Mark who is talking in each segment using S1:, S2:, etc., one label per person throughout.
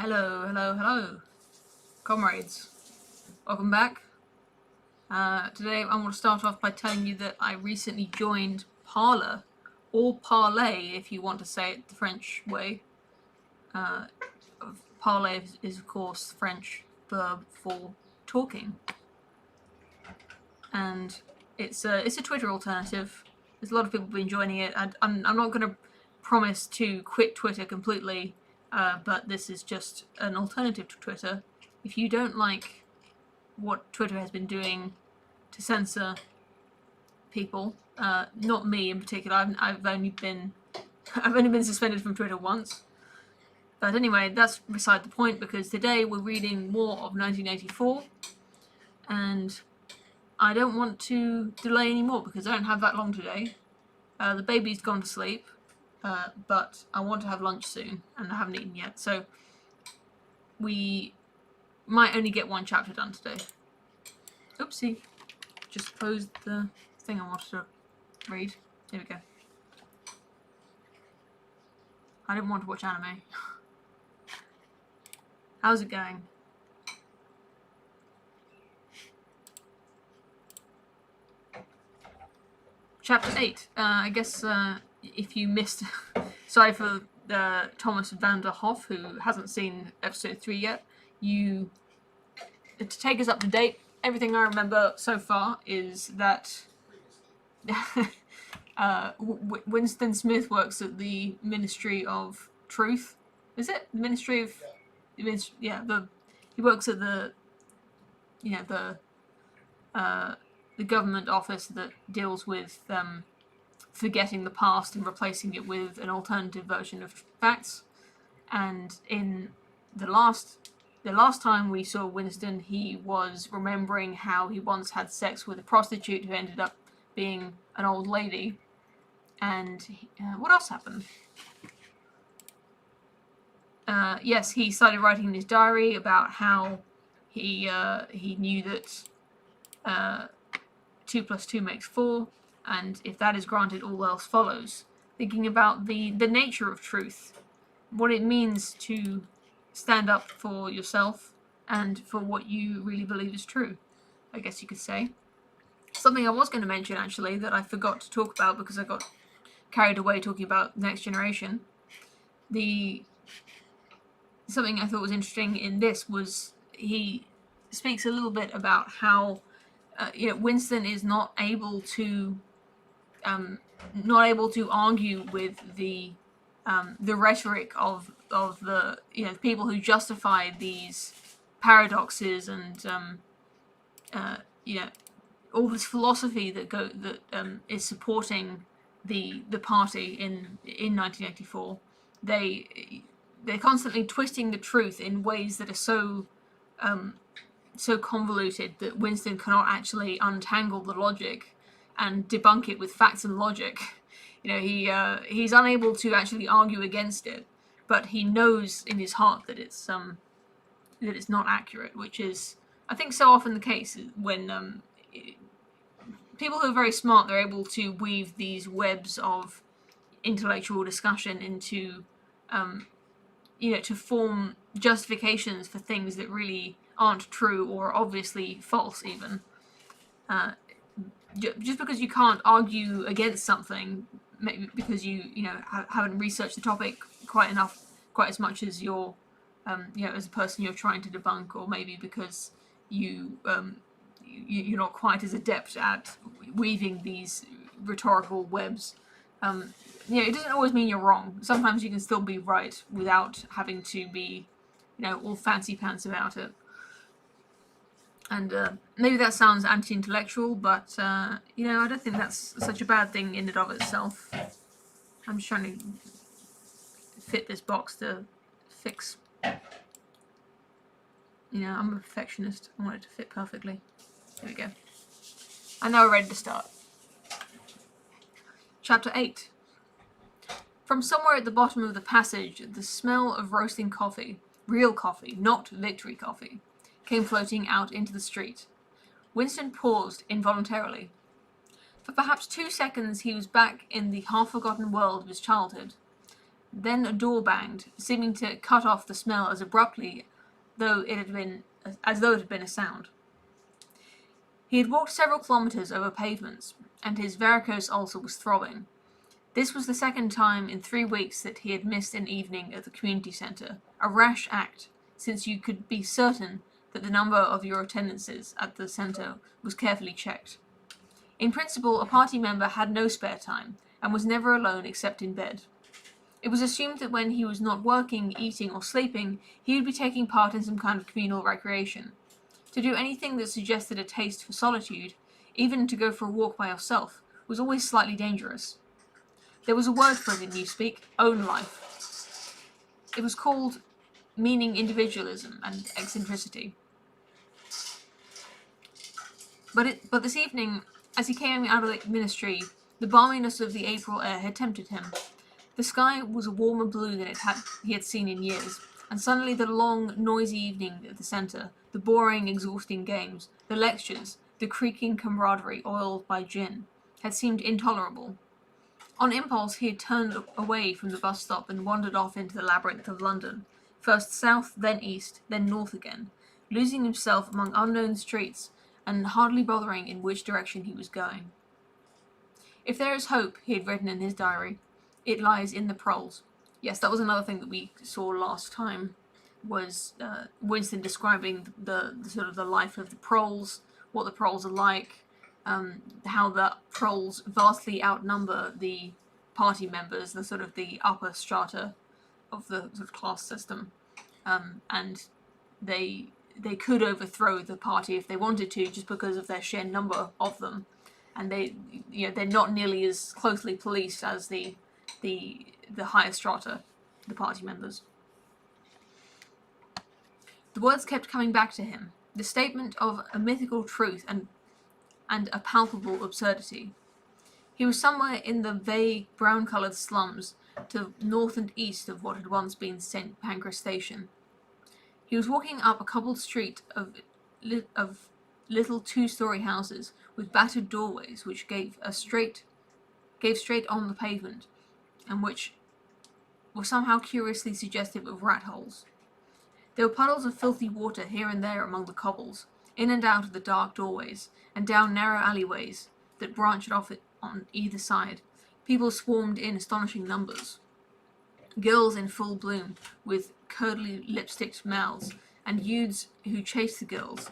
S1: Hello, hello, hello, comrades. Welcome back. Today I want to start off by telling you that I recently joined Parler, or Parlay if you want to say it the French way. Parlay is of course the French verb for talking. And it's a Twitter alternative. There's a lot of people been joining it. I'm not going to promise to quit Twitter completely, but this is just an alternative to Twitter. If you don't like what Twitter has been doing to censor people, not me in particular. I've only been suspended from Twitter once. But anyway, that's beside the point, because today we're reading more of 1984, and I don't want to delay anymore because I don't have that long today. The baby's gone to sleep, but I want to have lunch soon, and I haven't eaten yet, so we might only get one chapter done today. Oopsie. Just closed the thing I wanted to read. There we go. I didn't want to watch anime. How's it going? Chapter 8. I guess if you missed... Sorry for Thomas van der Hoff, who hasn't seen episode 3 yet. To take us up to date, everything I remember so far is that Winston Smith works at the Ministry of Truth. Is it? The Ministry of... Yeah, he works at the government office that deals with forgetting the past and replacing it with an alternative version of facts. And in the last time we saw Winston, he was remembering how he once had sex with a prostitute who ended up being an old lady. And what else happened? Yes, he started writing in his diary about how he knew that 2 + 2 makes 4, and if that is granted, all else follows. Thinking about the nature of truth, what it means to stand up for yourself and for what you really believe is true, I guess you could say. Something I was going to mention, actually, that I forgot to talk about because I got carried away talking about Next Generation. Something I thought was interesting in this was he speaks a little bit about how Winston is not able to argue with the rhetoric of the people who justify these paradoxes and all this philosophy that is supporting the party in 1984. They're constantly twisting the truth in ways that are so convoluted that Winston cannot actually untangle the logic and debunk it with facts and logic. He's unable to actually argue against it, but he knows in his heart that it's not accurate, which is, I think, so often the case when people who are very smart, they're able to weave these webs of intellectual discussion into to form justifications for things that really aren't true or obviously false even. Just because you can't argue against something, maybe because you haven't researched the topic quite as much as you're as a person you're trying to debunk, or maybe because you're not quite as adept at weaving these rhetorical webs. It doesn't always mean you're wrong. Sometimes you can still be right without having to be, all fancy pants about it. And maybe that sounds anti-intellectual, but I don't think that's such a bad thing in and of itself. I'm just trying to fit this box to fix. I'm a perfectionist. I want it to fit perfectly. There we go. And now we're ready to start. Chapter 8. From somewhere at the bottom of the passage, the smell of roasting coffee, real coffee, not victory coffee, came floating out into the street. Winston paused involuntarily. For perhaps 2 seconds he was back in the half-forgotten world of his childhood. Then a door banged, seeming to cut off the smell as abruptly as though it had been a sound. He had walked several kilometers over pavements, and his varicose ulcer was throbbing. This was the second time in 3 weeks that he had missed an evening at the community centre, a rash act, since you could be certain that the number of your attendances at the centre was carefully checked. In principle, a party member had no spare time, and was never alone except in bed. It was assumed that when he was not working, eating, or sleeping, he would be taking part in some kind of communal recreation. To do anything that suggested a taste for solitude, even to go for a walk by yourself, was always slightly dangerous. There was a word for it in Newspeak, own life. It was called meaning individualism and eccentricity. But this evening, as he came out of the ministry, the balminess of the April air had tempted him. The sky was a warmer blue than he had seen in years, and suddenly the long, noisy evening at the centre, the boring, exhausting games, the lectures, the creaking camaraderie oiled by gin, had seemed intolerable. On impulse, he had turned away from the bus stop and wandered off into the labyrinth of London, first south, then east, then north again, losing himself among unknown streets and hardly bothering in which direction he was going. If there is hope, he had written in his diary, it lies in the proles. Yes, that was another thing that we saw last time, was Winston describing the sort of the life of the proles, what the proles are like, how the proles vastly outnumber the party members, the sort of the upper strata of the sort of class system, and they could overthrow the party if they wanted to, just because of their sheer number of them, and they're not nearly as closely policed as the higher strata, the party members. The words kept coming back to him, the statement of a mythical truth and a palpable absurdity. He was somewhere in the vague, brown-coloured slums to north and east of what had once been St. Pancras Station. He was walking up a cobbled street of little two-storey houses with battered doorways which gave straight on the pavement, and which were somehow curiously suggestive of rat holes. There were puddles of filthy water here and there among the cobbles, in and out of the dark doorways, and down narrow alleyways that branched off it on either side. People swarmed in astonishing numbers. Girls in full bloom, with curdly lipsticked mouths, and youths who chased the girls,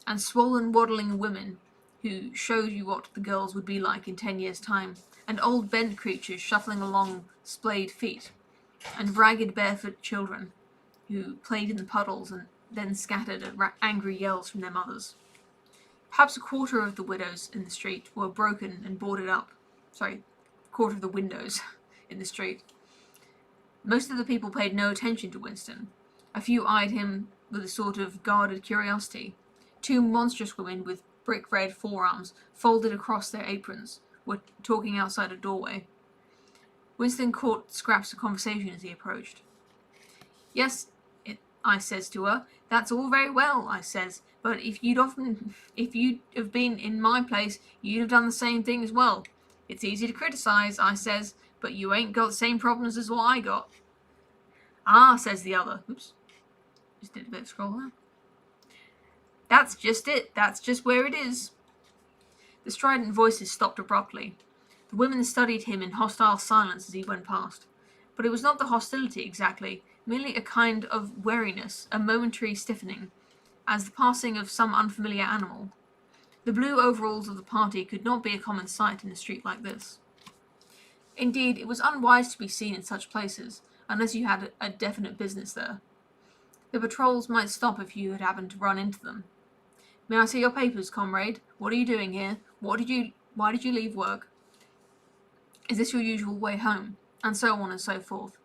S1: and swollen, waddling women who showed you what the girls would be like in 10 years' time, and old bent creatures shuffling along splayed feet, and ragged barefoot children who played in the puddles and then scattered at angry yells from their mothers. Perhaps a quarter of the widows in the street were broken and boarded up. Quarter of the windows in the street. Most of the people paid no attention to Winston. A few eyed him with a sort of guarded curiosity. 2 monstrous women with brick-red forearms folded across their aprons were talking outside a doorway. Winston caught scraps of conversation as he approached. Yes, I says to her, that's all very well, I says, but if you'd have been in my place, you'd have done the same thing as well. It's easy to criticise, I says, but you ain't got the same problems as what I got. Ah, says the other. Oops. Just did a bit of scroll there. That's just it. That's just where it is. The strident voices stopped abruptly. The women studied him in hostile silence as he went past. But it was not the hostility exactly, merely a kind of wariness, a momentary stiffening, as the passing of some unfamiliar animal. The blue overalls of the party could not be a common sight in a street like this. Indeed, it was unwise to be seen in such places, unless you had a definite business there. The patrols might stop if you had happened to run into them. May I see your papers, comrade? What are you doing here? Why did you leave work? Is this your usual way home? And so on and so forth.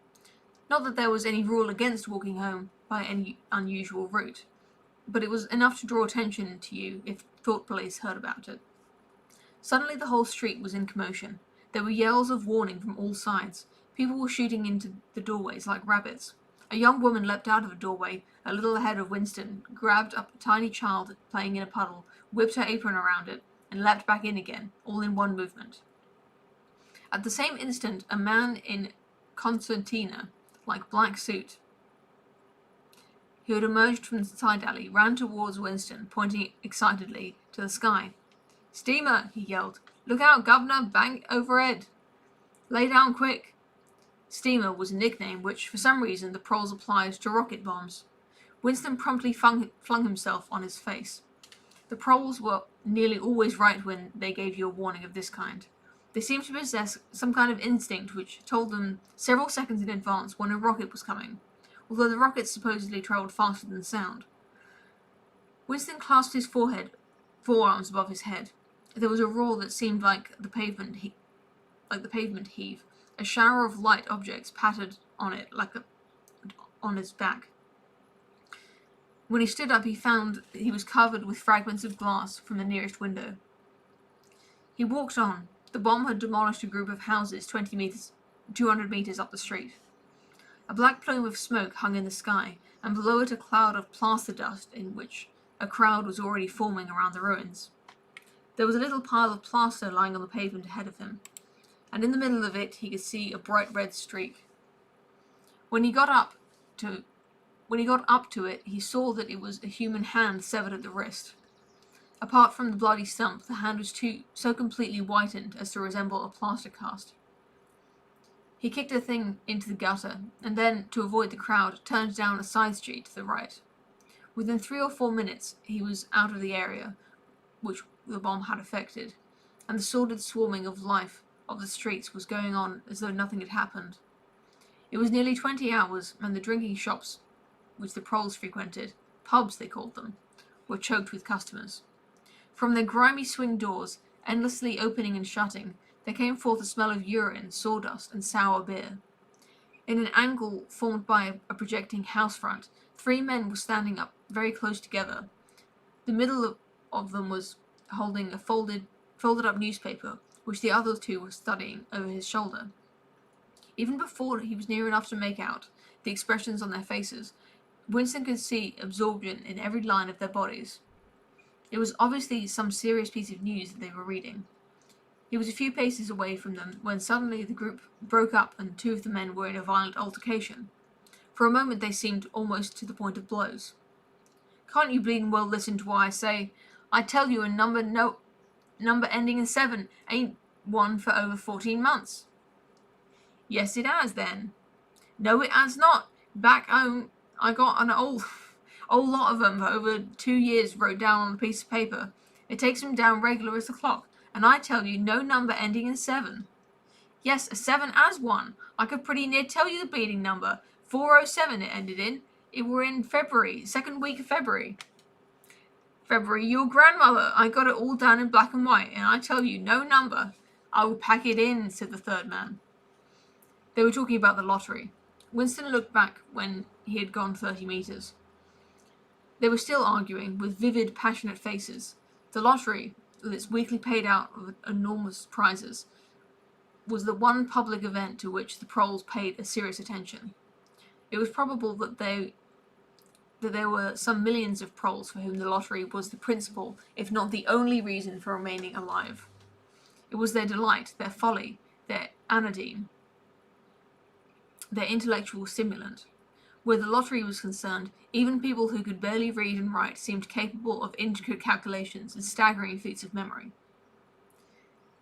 S1: Not that there was any rule against walking home by any unusual route, but it was enough to draw attention to you if thought police heard about it. Suddenly the whole street was in commotion. There were yells of warning from all sides. People were shooting into the doorways like rabbits. A young woman leapt out of a doorway, a little ahead of Winston, grabbed up a tiny child playing in a puddle, whipped her apron around it, and leapt back in again, all in one movement. At the same instant, a man in concertina, like black suit, who had emerged from the side alley, ran towards Winston, pointing excitedly to the sky. "Steamer!" he yelled. "Look out, Governor! Bank overhead! Lay down quick!" Steamer was a nickname which, for some reason, the proles applied to rocket bombs. Winston promptly flung himself on his face. The proles were nearly always right when they gave you a warning of this kind. They seemed to possess some kind of instinct which told them several seconds in advance when a rocket was coming, although the rockets supposedly travelled faster than sound. Winston clasped his forearms above his head. There was a roar that seemed like the pavement heave. A shower of light objects pattered on it on his back. When he stood up, he found he was covered with fragments of glass from the nearest window. He walked on. The bomb had demolished a group of houses 200 meters up the street. A black plume of smoke hung in the sky, and below it a cloud of plaster dust in which a crowd was already forming around the ruins. There was a little pile of plaster lying on the pavement ahead of him, and in the middle of it he could see a bright red streak. When he got up to it, he saw that it was a human hand severed at the wrist. Apart from the bloody stump, the hand was so completely whitened as to resemble a plaster cast. He kicked the thing into the gutter, and then, to avoid the crowd, turned down a side street to the right. Within 3 or 4 minutes, he was out of the area which the bomb had affected, and the sordid swarming of life of the streets was going on as though nothing had happened. It was nearly 20 hours, and the drinking shops which the proles frequented, pubs they called them, were choked with customers. From their grimy swing doors, endlessly opening and shutting, there came forth a smell of urine, sawdust, and sour beer. In an angle formed by a projecting house front, 3 men were standing up very close together. The middle of them was holding a folded up newspaper, which the other 2 were studying over his shoulder. Even before he was near enough to make out the expressions on their faces, Winston could see absorption in every line of their bodies. It was obviously some serious piece of news that they were reading. He was a few paces away from them when suddenly the group broke up and 2 of the men were in a violent altercation. For a moment they seemed almost to the point of blows. "Can't you bleeding well listen to what I say? I tell you a number ending in 7 ain't won for over 14 months. "Yes, it has, then." "No, it has not. Back home, I got an old lot of 'em for over 2 years wrote down on a piece of paper. It takes 'em down regular as the clock, and I tell you, no number ending in 7. "Yes, a 7 has one. I could pretty near tell you the bleeding number. 407 it ended in. It were in February, 2nd week of February. "February, your grandmother. I got it all down in black and white, and I tell you, no number." "I will pack it in," said the 3rd man. They were talking about the lottery. Winston looked back when he had gone 30 meters. They were still arguing, with vivid, passionate faces. The lottery, with its weekly paid out of enormous prizes, was the one public event to which the proles paid a serious attention. It was probable that there were some millions of proles for whom the lottery was the principal, if not the only reason for remaining alive. It was their delight, their folly, their anodyne, their intellectual stimulant. Where the lottery was concerned, even people who could barely read and write seemed capable of intricate calculations and staggering feats of memory.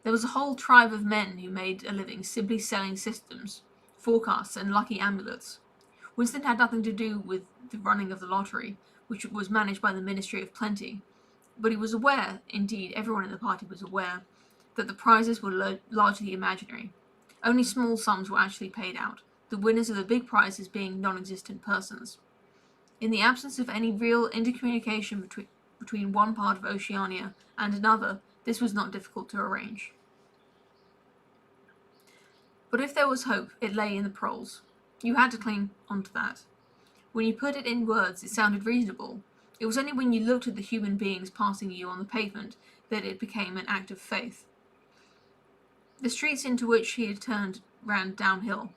S1: There was a whole tribe of men who made a living simply selling systems, forecasts, and lucky amulets. Winston had nothing to do with the running of the lottery, which was managed by the Ministry of Plenty, but he was aware, indeed everyone in the party was aware, that the prizes were largely imaginary. Only small sums were actually paid out, the winners of the big prizes being non-existent persons. In the absence of any real intercommunication between one part of Oceania and another, this was not difficult to arrange. But if there was hope, it lay in the proles. You had to cling on to that. When you put it in words, it sounded reasonable. It was only when you looked at the human beings passing you on the pavement that it became an act of faith. The streets into which he had turned ran downhill.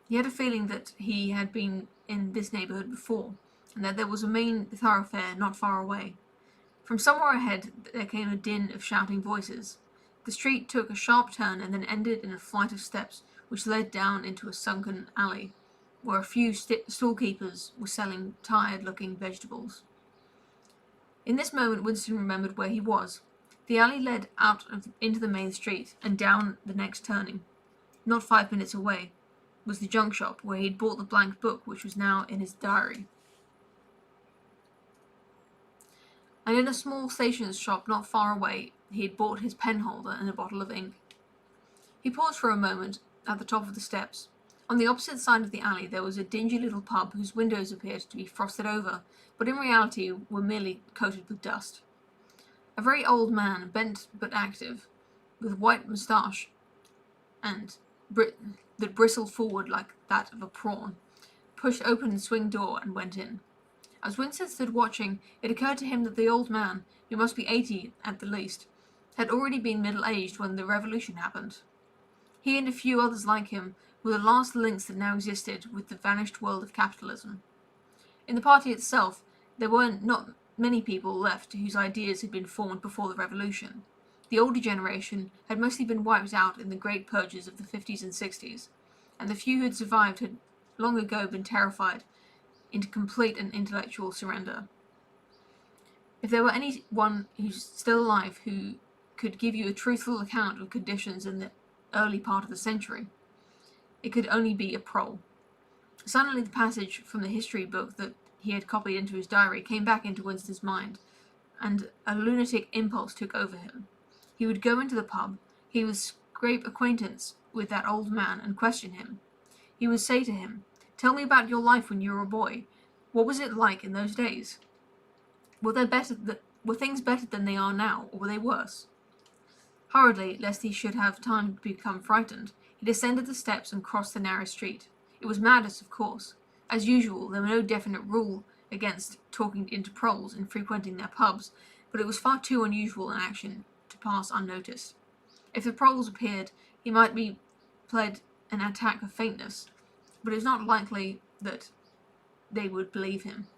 S1: He had a feeling that he had been in this neighborhood before, and that there was a main thoroughfare not far away. From somewhere ahead there came a din of shouting voices. The street took a sharp turn and then ended in a flight of steps which led down into a sunken alley, where a few stall-keepers were selling tired-looking vegetables. In this moment Winston remembered where he was. The alley led into the main street, and down the next turning. Not 5 minutes away was the junk shop, where he had bought the blank book which was now in his diary. And in a small stationer's shop not far away he had bought his pen holder and a bottle of ink. He paused for a moment at the top of the steps. On the opposite side of the alley there was a dingy little pub whose windows appeared to be frosted over, but in reality were merely coated with dust. A very old man, bent but active, with white moustache and that bristled forward like that of a prawn, pushed open the swing door and went in. As Winston stood watching, it occurred to him that the old man, who must be 80 at the least, had already been middle-aged when the revolution happened. He and a few others like him were the last links that now existed with the vanished world of capitalism. In the party itself, there were not many people left whose ideas had been formed before the revolution. The older generation had mostly been wiped out in the great purges of the 50s and 60s, and the few who had survived had long ago been terrified into complete and intellectual surrender. If there were anyone who's still alive who could give you a truthful account of conditions in the early part of the century, it could only be a prole. Suddenly the passage from the history book that he had copied into his diary came back into Winston's mind, and a lunatic impulse took over him. He would go into the pub, he would scrape acquaintance with that old man and question him. He would say to him, "Tell me about your life when you were a boy. What was it like in those days? Were things better than they are now, or were they worse?" Hurriedly, lest he should have time to become frightened, he descended the steps and crossed the narrow street. It was madness, of course. As usual, there were no definite rule against talking into proles and frequenting their pubs, but it was far too unusual an action to pass unnoticed. If the proles appeared, he might be pled an attack of faintness, but it was not likely that they would believe him.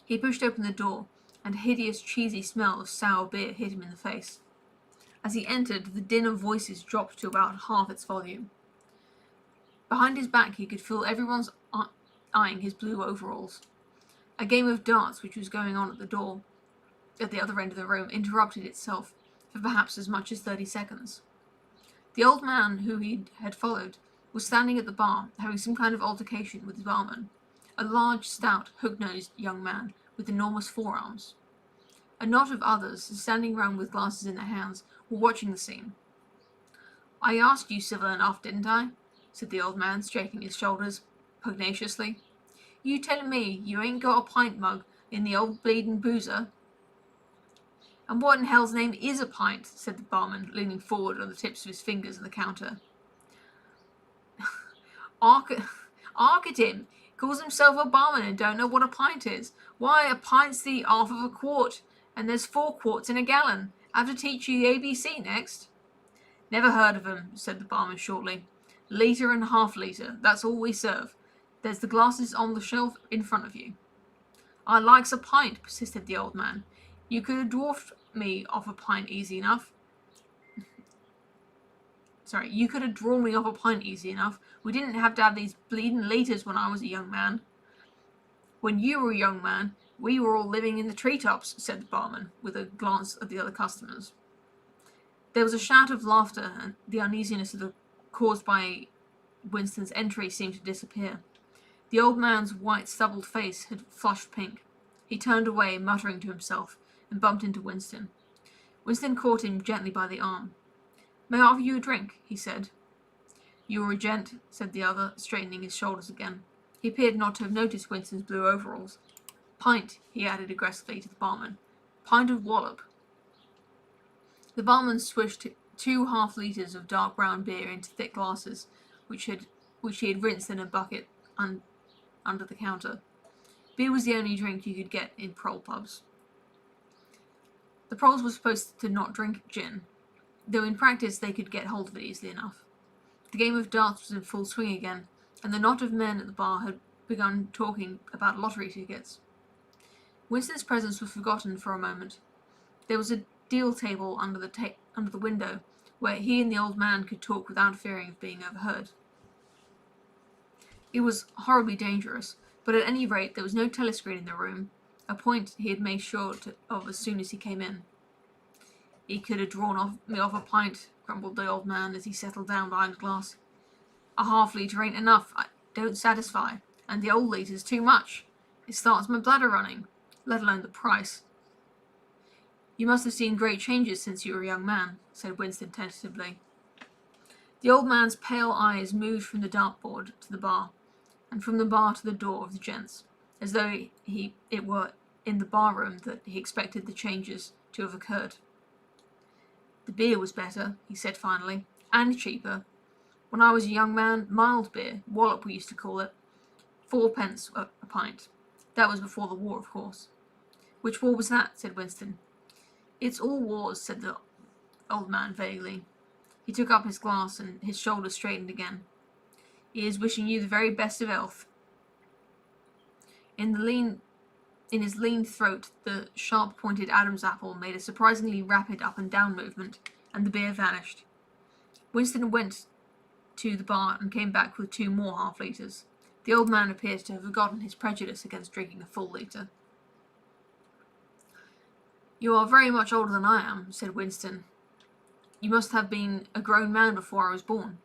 S1: He pushed open the door, and a hideous cheesy smell of sour beer hit him in the face. As he entered, the din of voices dropped to about half its volume. Behind his back he could feel everyone's eyeing his blue overalls. A game of darts which was going on at the other end of the room interrupted itself for perhaps as much as 30 seconds. The old man who he had followed was standing at the bar, having some kind of altercation with the barman, a large, stout, hook-nosed young man with enormous forearms. A knot of others, standing round with glasses in their hands, were watching the scene. "I asked you civil enough, didn't I?" said the old man, straightening his shoulders pugnaciously. "You telling me you ain't got a pint mug in the old bleeding boozer?" "And what in hell's name is a pint?" said the barman, leaning forward on the tips of his fingers on the counter. Ark at him! Calls himself a barman and don't know what a pint is. Why, a pint's the half of a quart, and there's 4 quarts in a gallon. Have to teach you the ABC next." "Never heard of 'em," said the barman shortly. "Litre and half-litre, that's all we serve. There's the glasses on the shelf in front of you." "I likes a pint," persisted the old man. "You could have dwarfed me off a pint easy enough. You could have drawn me off a pint easy enough. We didn't have to have these bleeding litres when I was a young man." "When you were a young man, we were all living in the treetops," said the barman, with a glance at the other customers. There was a shout of laughter, and the uneasiness caused by Winston's entry seemed to disappear. The old man's white, stubbled face had flushed pink. He turned away, muttering to himself, and bumped into Winston. Winston caught him gently by the arm. "May I offer you a drink?" he said. "You're a gent," said the other, straightening his shoulders again. He appeared not to have noticed Winston's blue overalls. "Pint," he added aggressively to the barman. "Pint of wallop." The barman swished 2 half-litres of dark brown beer into thick glasses, which he had rinsed in a bucket under the counter. Beer was the only drink you could get in prole pubs. The proles were supposed to not drink gin, though in practice they could get hold of it easily enough. The game of darts was in full swing again, and the knot of men at the bar had begun talking about lottery tickets. Winston's presence was forgotten for a moment. There was a deal table under the window, where he and the old man could talk without fearing of being overheard. It was horribly dangerous, but at any rate there was no telescreen in the room, a point he had made sure of as soon as he came in. He could have drawn me off a pint, grumbled the old man as he settled down behind the glass. A half-litre ain't enough. I don't satisfy, and the old litres too much. It starts my bladder running, let alone the price. You must have seen great changes since you were a young man, said Winston tentatively. The old man's pale eyes moved from the dartboard to the bar, and from the bar to the door of the gents, as though it were in the bar-room that he expected the changes to have occurred. The beer was better, he said finally, and cheaper. When I was a young man, mild beer, wallop we used to call it, 4p a pint. That was before the war, of course. Which war was that? Said Winston. It's all wars, said the old man vaguely. He took up his glass and his shoulders straightened again. He is wishing you the very best of health. In his lean throat, the sharp-pointed Adam's apple made a surprisingly rapid up-and-down movement, and the beer vanished. Winston went to the bar and came back with 2 more half-litres. The old man appeared to have forgotten his prejudice against drinking a full litre. You are very much older than I am, said Winston. You must have been a grown man before I was born.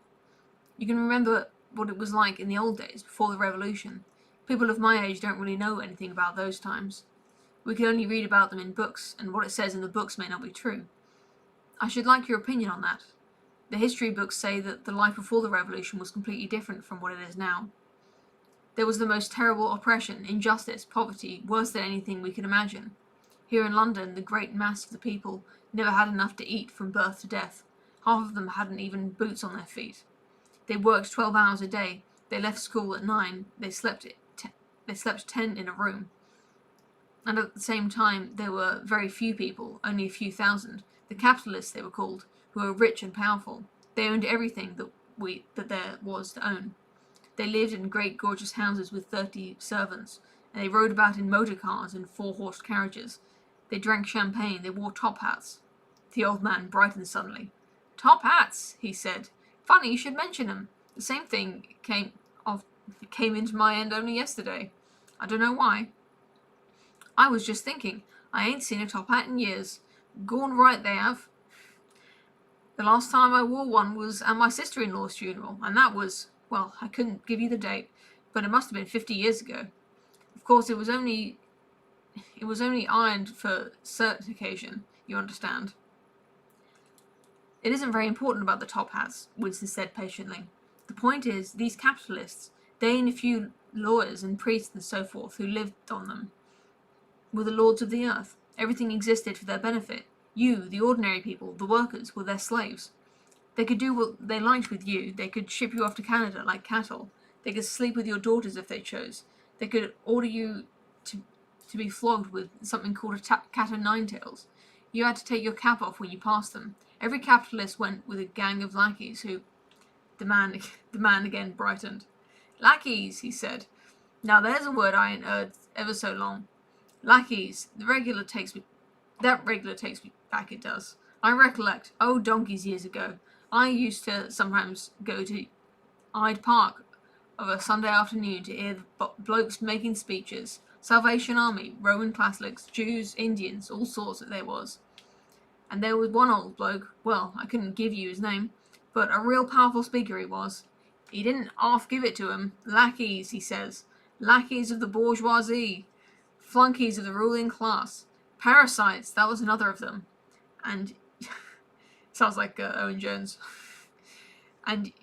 S1: You can remember what it was like in the old days, before the Revolution. People of my age don't really know anything about those times. We can only read about them in books, and what it says in the books may not be true. I should like your opinion on that. The history books say that the life before the Revolution was completely different from what it is now. There was the most terrible oppression, injustice, poverty, worse than anything we can imagine. Here in London, the great mass of the people never had enough to eat from birth to death. Half of them hadn't even boots on their feet. They worked 12 hours a day. They left school at 9. They slept 10 in a room. And at the same time, there were very few people, only a few thousand. The capitalists, they were called, who were rich and powerful. They owned everything that there was to own. They lived in great gorgeous houses with 30 servants, and they rode about in motor cars and 4-horsed carriages. They drank champagne. They wore top hats. The old man brightened suddenly. Top hats, he said. Funny you should mention 'em. The same thing came into my end only yesterday. I don't know why. I was just thinking, I ain't seen a top hat in years. Gone right they have. The last time I wore one was at my sister-in-law's funeral, and that was, well, I couldn't give you the date, but it must have been 50 years ago. Of course, it was only ironed for certain occasion, you understand. It isn't very important about the top hats, Winston said patiently. The point is, these capitalists, they and a few lawyers and priests and so forth who lived on them, were the lords of the earth. Everything existed for their benefit. You, the ordinary people, the workers, were their slaves. They could do what they liked with you. They could ship you off to Canada like cattle. They could sleep with your daughters if they chose. They could order you to be flogged with something called a cat o' nine tails. You had to take your cap off when you passed them. Every capitalist went with a gang of lackeys who... The man again brightened. Lackeys, he said. Now there's a word I ain't heard ever so long. Lackeys. That regular takes me back, it does. I recollect, donkeys years ago, I used to sometimes go to Hyde Park of a Sunday afternoon to hear the blokes making speeches. Salvation Army, Roman Catholics, Jews, Indians, all sorts that there was. And there was one old bloke, well, I couldn't give you his name, but a real powerful speaker he was. He didn't half give it to 'em. Lackeys, he says. Lackeys of the bourgeoisie. Flunkies of the ruling class. Parasites, that was another of them. And... sounds like Owen Jones. And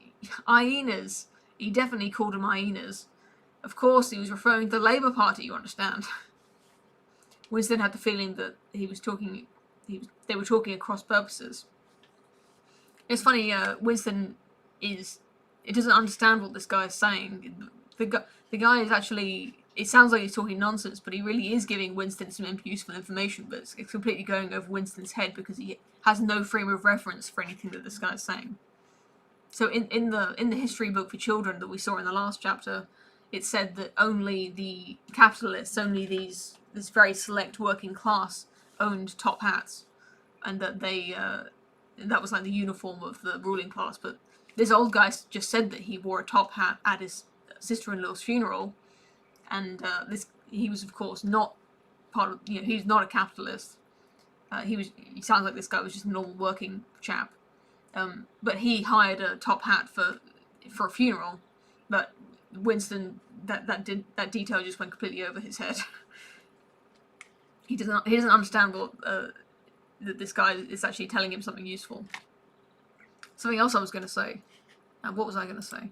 S1: hyenas. He definitely called them hyenas. Of course, he was referring to the Labour Party, you understand. Winston had the feeling that they were talking at cross purposes. It's funny, Winston doesn't understand what this guy is saying. The guy is actually, it sounds like he's talking nonsense, but he really is giving Winston some useful information, but it's completely going over Winston's head because he has no frame of reference for anything that this guy is saying. So in the history book for children that we saw in the last chapter, it said that only the capitalists, only this very select working class owned top hats, and that they that was like the uniform of the ruling class. But this old guy just said that he wore a top hat at his sister-in-law's funeral, and he was of course not part of, he's not a capitalist. He sounds like this guy was just a normal working chap. But he hired a top hat for a funeral, but Winston, that detail just went completely over his head. He doesn't understand that this guy is actually telling him something useful. Something else I was going to say. What was I going to say?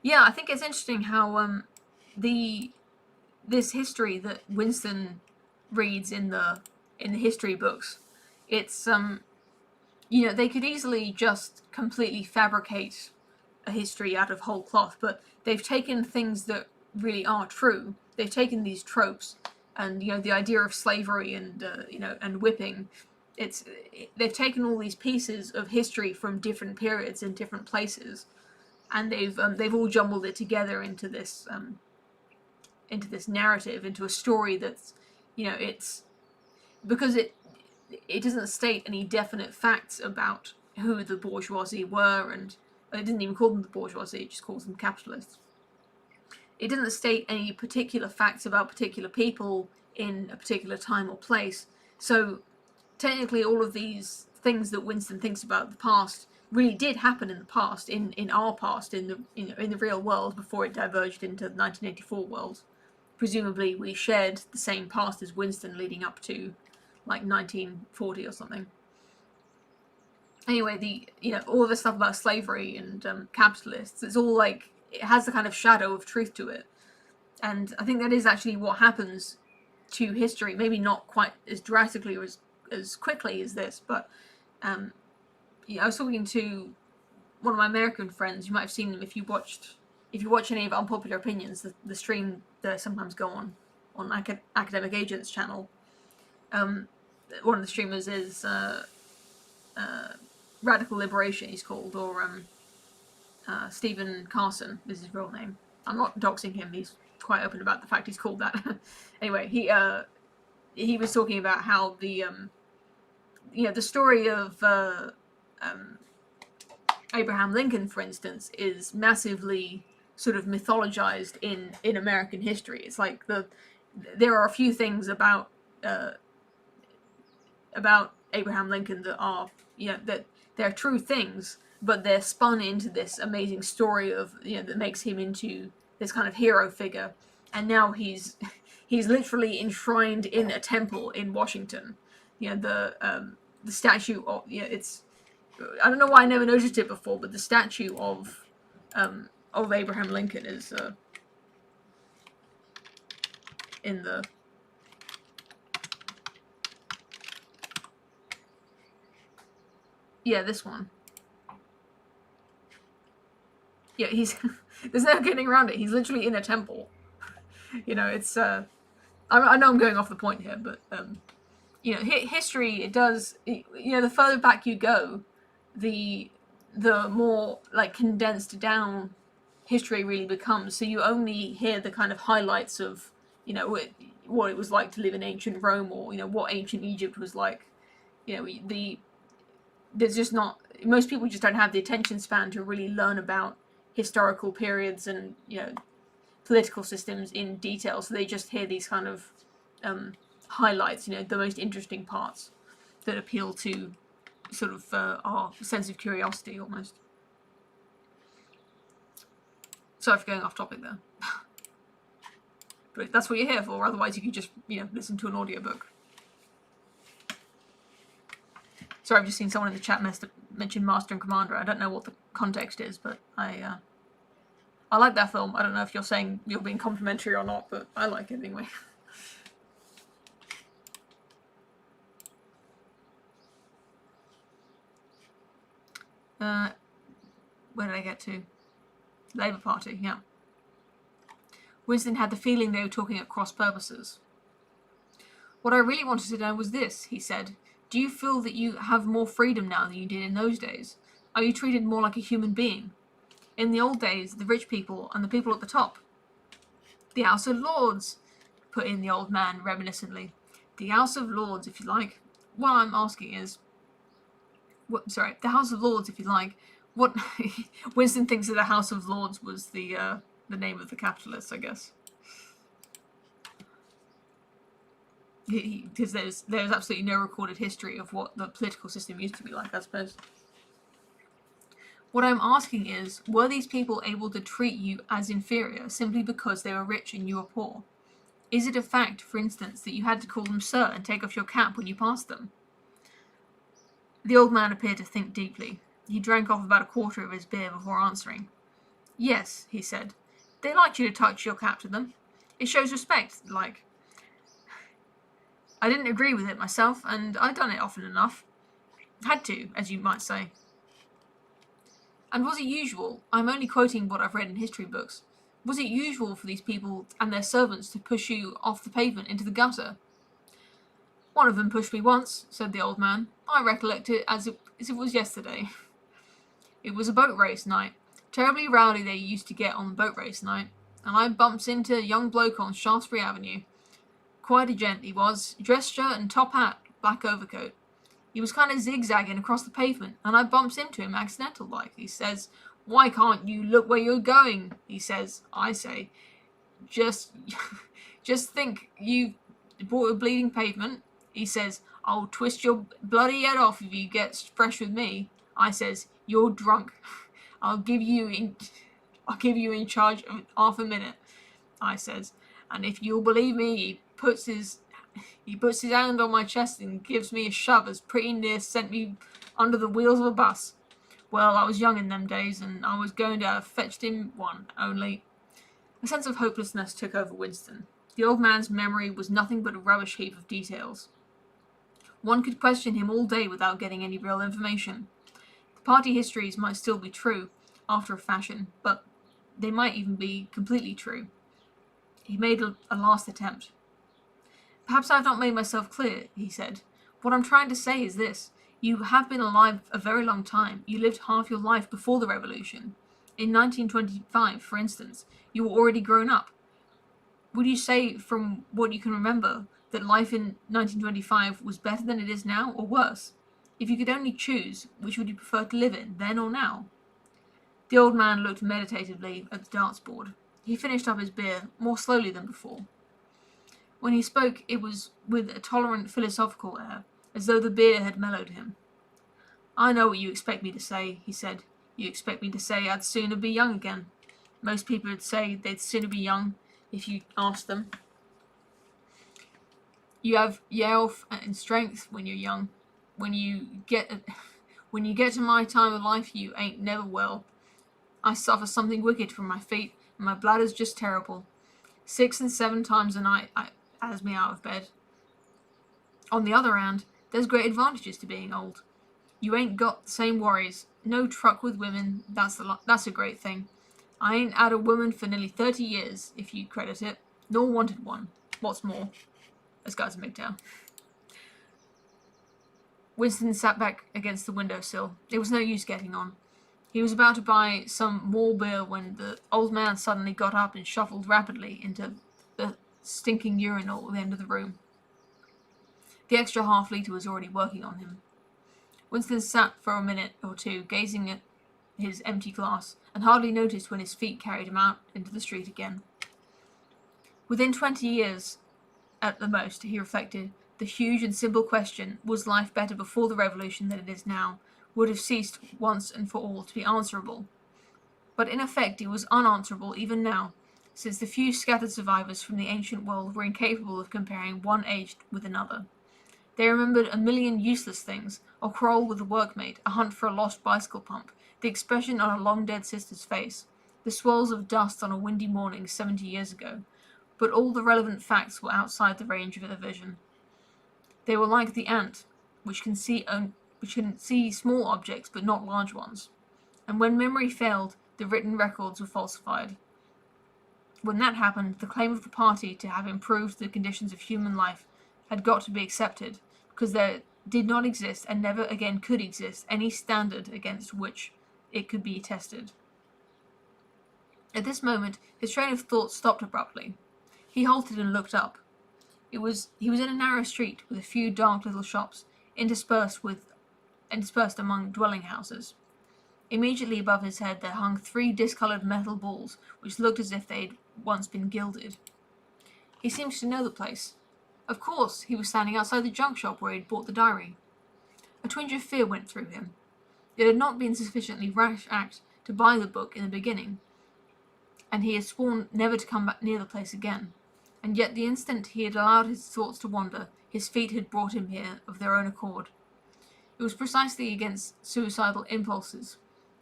S1: Yeah, I think it's interesting how this history that Winston reads in the history books, it's they could easily just completely fabricate a history out of whole cloth, but they've taken things that really are true. They've taken these tropes, and the idea of slavery and and whipping. They've taken all these pieces of history from different periods in different places, and they've all jumbled it together into this narrative, into a story that's it's because it doesn't state any definite facts about who the bourgeoisie were, and it doesn't even call them the bourgeoisie, it just calls them capitalists. It doesn't state any particular facts about particular people in a particular time or place. So technically all of these things that Winston thinks about the past really did happen in the past, in our past, in the real world, before it diverged into the 1984 world. Presumably we shared the same past as Winston leading up to like 1940 or something. Anyway, all this stuff about slavery and capitalists, it's all like, it has the kind of shadow of truth to it. And I think that is actually what happens to history. Maybe not quite as drastically or as quickly as this, but I was talking to one of my American friends. You might have seen them if you watch any of Unpopular Opinions, the stream that I sometimes go on Academic Agent's channel. One of the streamers is Radical Liberation, he's called, or Stephen Carson is his real name. I'm not doxing him, he's quite open about the fact he's called that. Anyway, he was talking about how the story of Abraham Lincoln, for instance, is massively sort of mythologized in American history. It's like there are a few things about Abraham Lincoln that are that they're true things, but they're spun into this amazing story of that makes him into this kind of hero figure, and now he's literally enshrined in a temple in Washington. The statue of it's, I don't know why I never noticed it before, but the statue of Abraham Lincoln is in the this one. Yeah, he's there's no getting around it. He's literally in a temple. It's I know I'm going off the point here, but history, it does, the further back you go, the more like condensed down history really becomes. So you only hear the kind of highlights of what it was like to live in ancient Rome, or what ancient Egypt was like. There's just not, most people just don't have the attention span to really learn about historical periods and political systems in detail, so they just hear these kind of highlights, the most interesting parts that appeal to sort of our sense of curiosity almost. Sorry for going off topic there. But that's what you're here for, otherwise you could just listen to an audiobook. Sorry, I've just seen someone in the chat mention Master and Commander. I don't know what the context is, but I like that film. I don't know if you're saying you're being complimentary or not, but I like it anyway. Where did I get to? Labour Party, yeah. Winston had the feeling they were talking at cross purposes. What I really wanted to know was this, he said. Do you feel that you have more freedom now than you did in those days? Are you treated more like a human being? In the old days, the rich people and the people at the top. The House of Lords, put in the old man reminiscently. The House of Lords, if you like. what I'm asking is, the House of Lords, if you like. What Winston thinks that the House of Lords was the name of the capitalists, I guess. Because there's absolutely no recorded history of what the political system used to be like, I suppose. What I'm asking is, were these people able to treat you as inferior simply because they were rich and you were poor? Is it a fact, for instance, that you had to call them sir and take off your cap when you passed them? The old man appeared to think deeply. He drank off about a quarter of his beer before answering. Yes, he said. They liked you to touch your cap to them. It shows respect, like. I didn't agree with it myself, and I'd done it often enough. Had to, as you might say. And was it usual, I'm only quoting what I've read in history books, was it usual for these people and their servants to push you off the pavement into the gutter? One of them pushed me once, said the old man. I recollect it as if it was yesterday. It was a boat race night. Terribly rowdy they used to get on the boat race night, and I bumps into a young bloke on Shaftesbury Avenue. Quite a gent he was, dress shirt and top hat, black overcoat. He was kind of zigzagging across the pavement, and I bumps into him accidental-like. He says, "Why can't you look where you're going?" he says. I say, just think you bought a bleeding pavement. He says, "I'll twist your bloody head off if you get fresh with me." I says, "You're drunk. I'll give you in charge of half a minute," I says. And if you'll believe me, he puts his hand on my chest and gives me a shove as pretty near sent me under the wheels of a bus. Well, I was young in them days, and I was going to have fetched him one, only. A sense of hopelessness took over Winston. The old man's memory was nothing but a rubbish heap of details. One could question him all day without getting any real information. The party histories might still be true, after a fashion, but they might even be completely true. He made a last attempt. "Perhaps I have not made myself clear," he said. "What I'm trying to say is this. You have been alive a very long time. You lived half your life before the revolution. In 1925, for instance, you were already grown up. Would you say, from what you can remember, that life in 1925 was better than it is now, or worse? If you could only choose, which would you prefer to live in, then or now?" The old man looked meditatively at the darts board. He finished up his beer more slowly than before. When he spoke, it was with a tolerant, philosophical air, as though the beer had mellowed him. "I know what you expect me to say," he said. "You expect me to say I'd sooner be young again. Most people would say they'd sooner be young if you asked them. You have health and strength when you're young. When you get to my time of life, you ain't never well. I suffer something wicked from my feet, and my bladder's just terrible. 6 and 7 times a night it has me out of bed. On the other hand, there's great advantages to being old. You ain't got the same worries. No truck with women, that's a great thing. I ain't had a woman for nearly 30 years, if you credit it, nor wanted one. What's more," this guy's a MGTOW. Winston sat back against the windowsill. It was no use getting on. He was about to buy some more beer when the old man suddenly got up and shuffled rapidly into the stinking urinal at the end of the room. The extra half-litre was already working on him. Winston sat for a minute or two, gazing at his empty glass, and hardly noticed when his feet carried him out into the street again. Within 20 years, at the most, he reflected, the huge and simple question, was life better before the revolution than it is now, would have ceased once and for all to be answerable. But in effect it was unanswerable even now, since the few scattered survivors from the ancient world were incapable of comparing one age with another. They remembered a million useless things, a quarrel with a workmate, a hunt for a lost bicycle pump, the expression on a long-dead sister's face, the swirls of dust on a windy morning 70 years ago, but all the relevant facts were outside the range of their vision. They were like the ant, which can see small objects but not large ones. And when memory failed, the written records were falsified. When that happened, the claim of the party to have improved the conditions of human life had got to be accepted, because there did not exist, and never again could exist, any standard against which it could be tested. At this moment, his train of thought stopped abruptly. He halted and looked up. He was in a narrow street with a few dark little shops. interspersed among dwelling houses. Immediately above his head there hung 3 discoloured metal balls, which looked as if they'd once been gilded. He seemed to know the place. Of course, he was standing outside the junk shop where he'd bought the diary. A twinge of fear went through him. It had not been sufficiently rash act to buy the book in the beginning, and he had sworn never to come back near the place again. And yet the instant he had allowed his thoughts to wander, his feet had brought him here of their own accord. It was precisely against suicidal impulses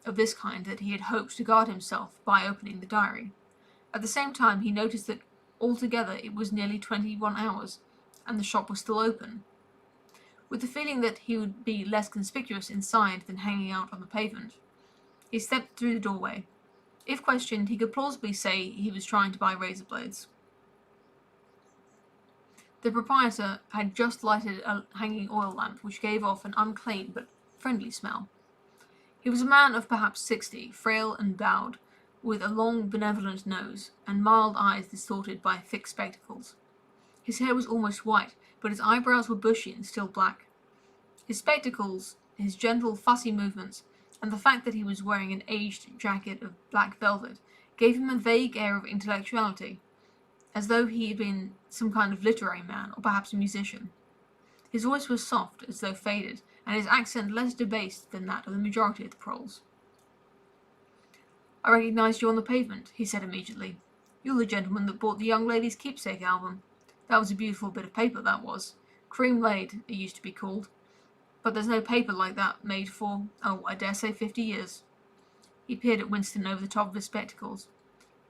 S1: of this kind that he had hoped to guard himself by opening the diary. At the same time he noticed that altogether it was nearly 21 hours, and the shop was still open. With the feeling that he would be less conspicuous inside than hanging out on the pavement, he stepped through the doorway. If questioned, he could plausibly say he was trying to buy razor blades. The proprietor had just lighted a hanging oil lamp, which gave off an unclean but friendly smell. He was a man of perhaps 60, frail and bowed, with a long, benevolent nose, and mild eyes distorted by thick spectacles. His hair was almost white, but his eyebrows were bushy and still black. His spectacles, his gentle, fussy movements, and the fact that he was wearing an aged jacket of black velvet, gave him a vague air of intellectuality, as though he had been some kind of literary man, or perhaps a musician. His voice was soft, as though faded, and his accent less debased than that of the majority of the proles. "I recognized you on the pavement," he said immediately. "You're the gentleman that bought the young lady's keepsake album. That was a beautiful bit of paper, that was. Cream laid, it used to be called. But there's no paper like that made for, I dare say 50 years. He peered at Winston over the top of his spectacles.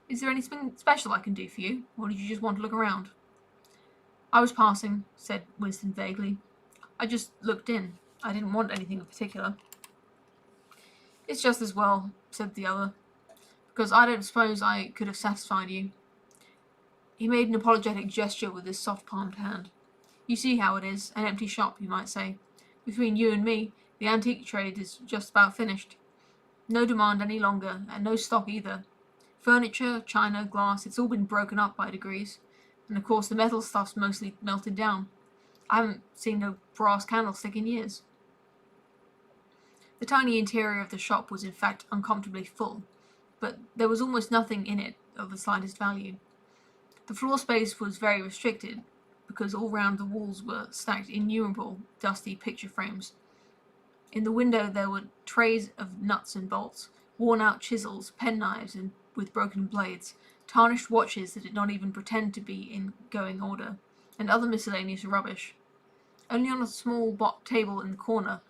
S1: "Is there anything special I can do for you, or did you just want to look around?" "I was passing," said Winston vaguely. "I just looked in. I didn't want anything in particular." "It's just as well," said the other, "because I don't suppose I could have satisfied you." He made an apologetic gesture with his soft-palmed hand. "You see how it is, an empty shop, you might say. Between you and me, the antique trade is just about finished. No demand any longer, and no stock either. Furniture, china, glass, it's all been broken up by degrees, and of course the metal stuff's mostly melted down. I haven't seen no brass candlestick in years." The tiny interior of the shop was in fact uncomfortably full, but there was almost nothing in it of the slightest value. The floor space was very restricted, because all round the walls were stacked innumerable dusty picture frames. In the window there were trays of nuts and bolts, worn-out chisels, penknives and with broken blades, tarnished watches that did not even pretend to be in going order, and other miscellaneous rubbish. Only on a small table in the corner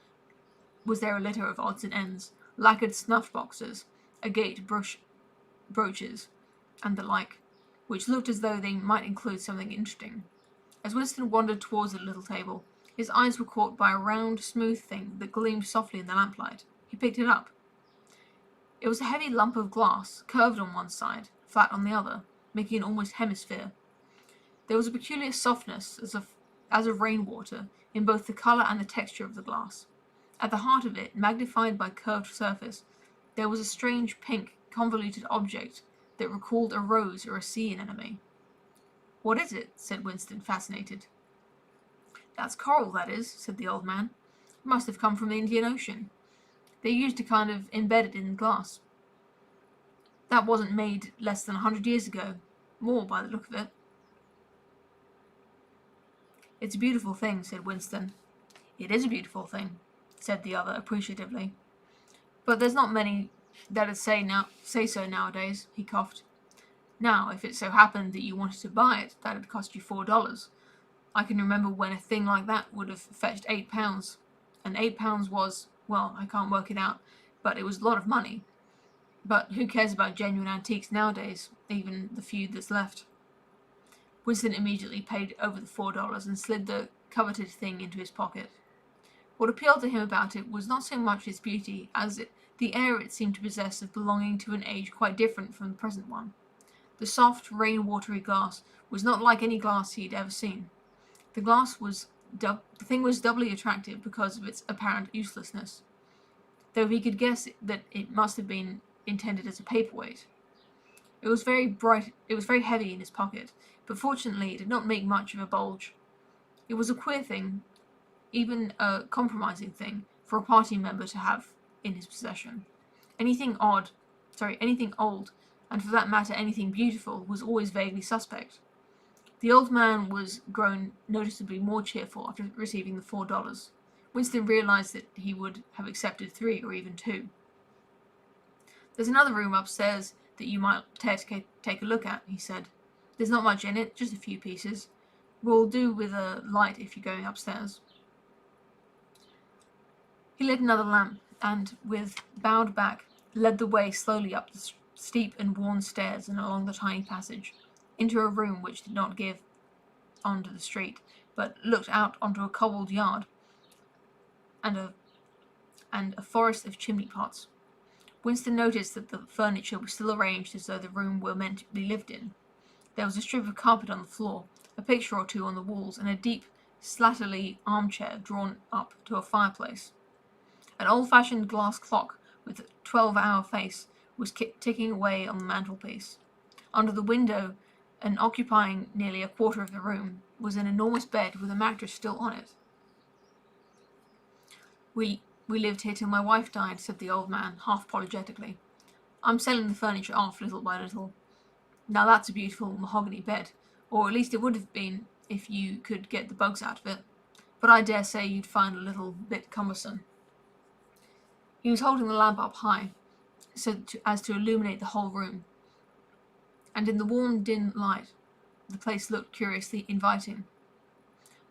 S1: was there a litter of odds and ends, lacquered snuff-boxes, agate brooches, and the like, which looked as though they might include something interesting. As Winston wandered towards the little table, his eyes were caught by a round, smooth thing that gleamed softly in the lamplight. He picked it up. It was a heavy lump of glass, curved on one side, flat on the other, making an almost hemisphere. There was a peculiar softness, as of rainwater, in both the colour and the texture of the glass. At the heart of it, magnified by curved surface, there was a strange pink, convoluted object that recalled a rose or a sea anemone. "What is it?" said Winston, fascinated. "That's coral, that is," said the old man. "It must have come from the Indian Ocean. They used to kind of embed it in glass. That wasn't made less than 100 years ago. More, by the look of it." "It's a beautiful thing," said Winston. "It is a beautiful thing," said the other appreciatively. "But there's not many that'd say so nowadays," he coughed. "Now, if it so happened that you wanted to buy it, that'd cost you $4. I can remember when a thing like that would have fetched £8, and £8 was, well, I can't work it out, but it was a lot of money. But who cares about genuine antiques nowadays, even the few that's left?" Winston immediately paid over the $4 and slid the coveted thing into his pocket. What appealed to him about it was not so much its beauty as the air it seemed to possess of belonging to an age quite different from the present one. The soft, rain-watery glass was not like any glass he had ever seen. The thing was doubly attractive because of its apparent uselessness, though he could guess that it must have been intended as a paperweight. It was very heavy in his pocket, but fortunately it did not make much of a bulge. It was a queer thing, even a compromising thing for a party member to have in his possession. Anything old, and for that matter anything beautiful, was always vaguely suspect. The old man was grown noticeably more cheerful after receiving the $4. Winston realized that he would have accepted 3 or even 2. "There's another room upstairs that you might care to take a look at," he said. "There's not much in it, just a few pieces. Will do with a light if you're going upstairs." He lit another lamp, and, with bowed back, led the way slowly up the steep and worn stairs and along the tiny passage, into a room which did not give onto the street, but looked out onto a cobbled yard and a forest of chimney pots. Winston noticed that the furniture was still arranged as though the room were meant to be lived in. There was a strip of carpet on the floor, a picture or two on the walls, and a deep, slatterly armchair drawn up to a fireplace. An old-fashioned glass clock with a 12-hour face was ticking away on the mantelpiece. Under the window, and occupying nearly a quarter of the room, was an enormous bed with a mattress still on it. We lived here till my wife died," said the old man, half apologetically. "I'm selling the furniture off little by little. Now that's a beautiful mahogany bed, or at least it would have been if you could get the bugs out of it, but I dare say you'd find a little bit cumbersome." He was holding the lamp up high, as to illuminate the whole room, and in the warm, dim light the place looked curiously inviting.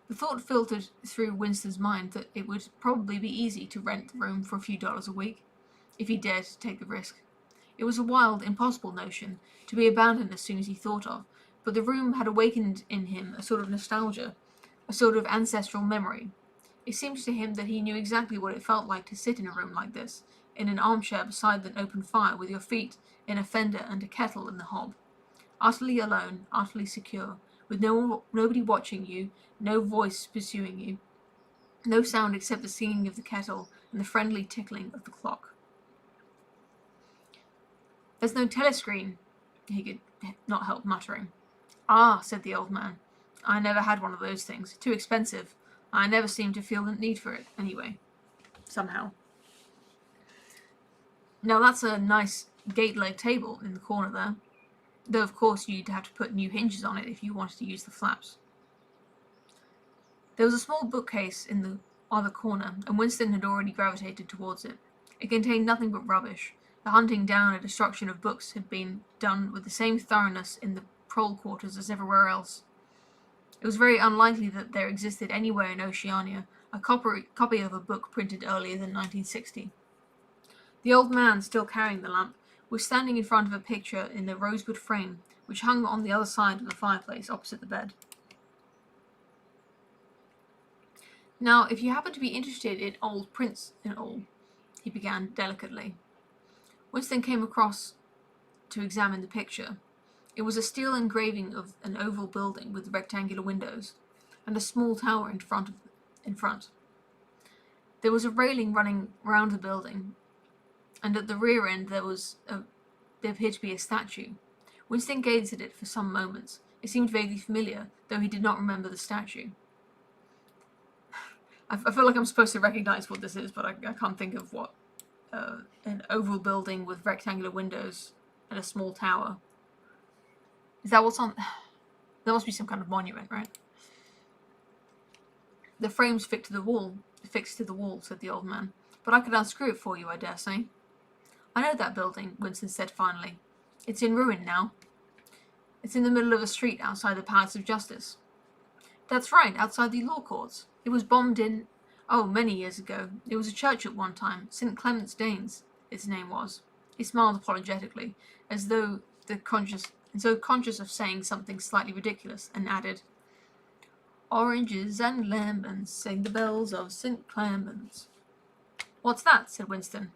S1: The thought filtered through Winston's mind that it would probably be easy to rent the room for a few dollars a week, if he dared to take the risk. It was a wild, impossible notion, to be abandoned as soon as he thought of, but the room had awakened in him a sort of nostalgia, a sort of ancestral memory. It seemed to him that he knew exactly what it felt like to sit in a room like this, in an armchair beside an open fire, with your feet in a fender and a kettle in the hob. Utterly alone, utterly secure, with nobody watching you, no voice pursuing you, no sound except the singing of the kettle and the friendly tickling of the clock. "There's no telescreen," he could not help muttering. "Ah," said the old man, "I never had one of those things. Too expensive. I never seemed to feel the need for it, anyway. Somehow. Now that's a nice gate-leg table in the corner there, though of course you'd have to put new hinges on it if you wanted to use the flaps." There was a small bookcase in the other corner, and Winston had already gravitated towards it. It contained nothing but rubbish. The hunting down and destruction of books had been done with the same thoroughness in the prole quarters as everywhere else. It was very unlikely that there existed anywhere in Oceania a copy of a book printed earlier than 1960. The old man, still carrying the lamp, was standing in front of a picture in the rosewood frame which hung on the other side of the fireplace opposite the bed. "Now, if you happen to be interested in old prints and all," he began delicately. Winston came across to examine the picture. It was a steel engraving of an oval building with rectangular windows, and a small tower in front. There was a railing running round the building, and at the rear end there appeared to be a statue. Winston gazed at it for some moments. It seemed vaguely familiar, though he did not remember the statue. I feel like I'm supposed to recognize what this is, but I can't think of what. An oval building with rectangular windows and a small tower. Is that what's on? There must be some kind of monument, right? "The frame's fixed to the wall," said the old man. "But I could unscrew it for you, I dare say." "I know that building," Winston said finally. "It's in ruin now. It's in the middle of a street outside the Palace of Justice." "That's right, outside the law courts. It was bombed in, many years ago. It was a church at one time, St. Clement's Danes, its name was." He smiled apologetically, as though conscious of saying something slightly ridiculous, and added, "Oranges and lemons, sing the bells of St. Clement's." "What's that?" said Winston.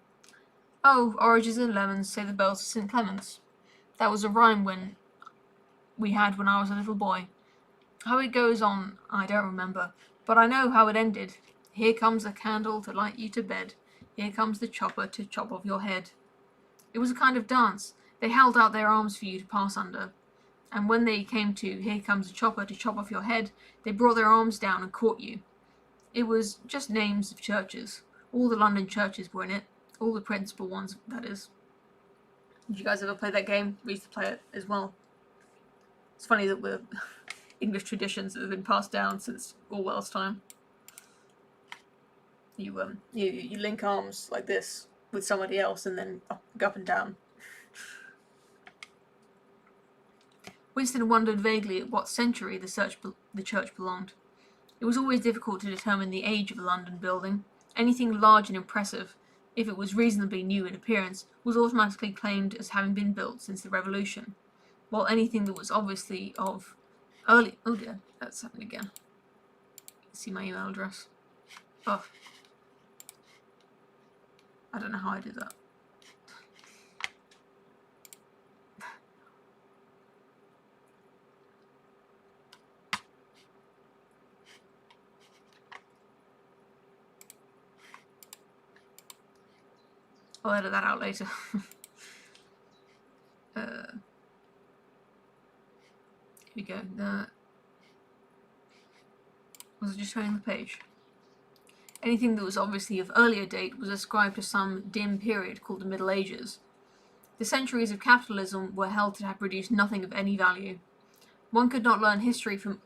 S1: "Oh, oranges and lemons, say the bells of St. Clement's. That was a rhyme we had when I was a little boy. How it goes on I don't remember, but I know how it ended. Here comes a candle to light you to bed. Here comes the chopper to chop off your head. It was a kind of dance. They held out their arms for you to pass under, and when they came to here comes a chopper to chop off your head, they brought their arms down and caught you. It was just names of churches. All the London churches were in it. All the principal ones, that is. Did you guys ever play that game? We used to play it as well. It's funny that we're English traditions that have been passed down since Orwell's time. You link arms like this with somebody else and then up and down. Winston wondered vaguely at what century the church belonged. It was always difficult to determine the age of a London building. Anything large and impressive, if it was reasonably new in appearance, was automatically claimed as having been built since the Revolution, while anything that was obviously of early... Oh dear, that's happened again. See my email address. Oh. I don't know how I did that. I'll edit that out later. Here we go. Was it just showing the page? Anything that was obviously of earlier date was ascribed to some dim period called the Middle Ages. The centuries of capitalism were held to have produced nothing of any value. One could not learn history from